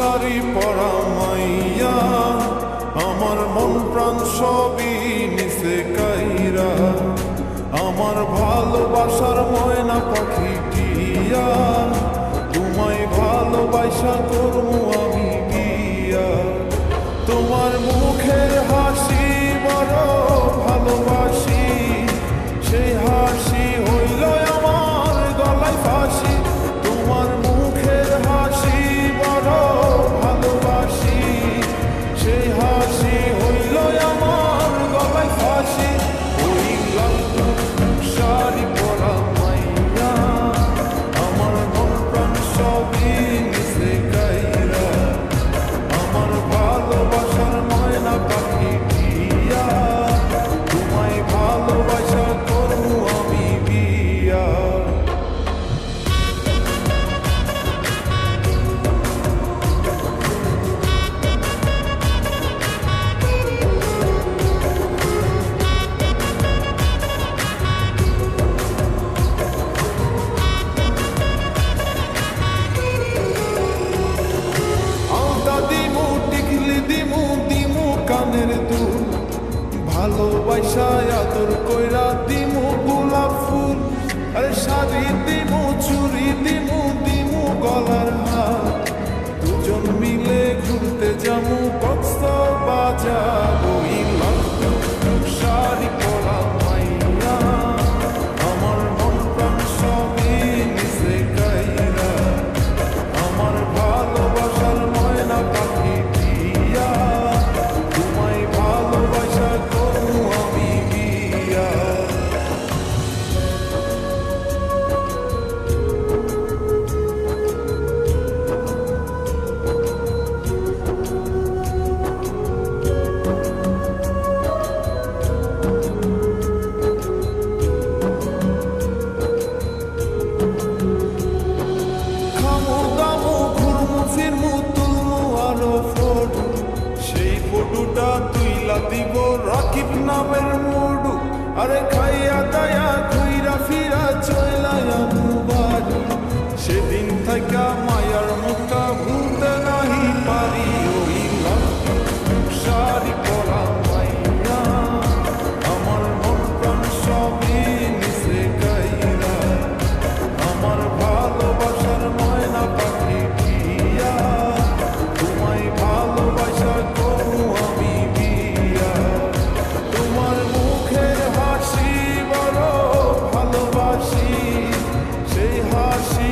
শাড়ি পরা মাইয়া, আমার মন প্রাণ সবই নিছে কাইরা, আমার ভালোবাসার ময়না পাখি টিয়া, তোমায় ভালোবাসা করবো আমি বিয়া। তোমার মুখের হাসি বড় ভালোবাসি, সেই হাসি হইল আমার গলায় ফাঁসি। তোমার মুখের হাসি বড় ভালোবাসি, সেই হাসি হইল আমার গলায় ফাঁসি। ওই লাল শাড়ি পরা মাইয়া, আমার মন প্রাণ সবই নিছে কাইরা, আমার ভালোবাসার ময়না পাখি টিয়া, তোমায় ভালোবাসা করবো আমি বিয়া। আলতা দিমু টিকলি দিমু দিমু কানের দুল, ভালোবাসা আদর কইরা দিমু গোলাপ ফুল। আরে শাড়ি দিমু চুড়ি দিমু দিমু গলার হার, দুজন মিলে ঘুরতে যামু কক্সবাজার। ওই লাল শাড়ি পরা মাইয়া, আমার মন প্রাণ সবই নিছে কাইরা, আমার ভালোবাসার ময়না পাখি টিয়া, তোমায় ভালোবাসা করবো আমি বিয়া। খামু দামু ঘুরমু ফিরমু তুলমু আরো ফটো, সেই ফটোটা তুইলা দিব রাকিব নামের মুডু। আরে খাইয়া দায়া ঘুইরা ফিরা চইলা আমু বাড়ি, সেদিন থাইকা মায়ার মুখটা ভুলতে নাহি পারি। ওই লাল শাড়ি পরা মাইয়া, আমার মন প্রাণ সবই নিছে কাইরা, আমার ভালোবাসার ময়না পাখি টিয়া, তোমায় ভালোবাসা করবো আমি বিয়া। তোমার মুখের হাসি বড় ভালোবাসি, সেই হাসি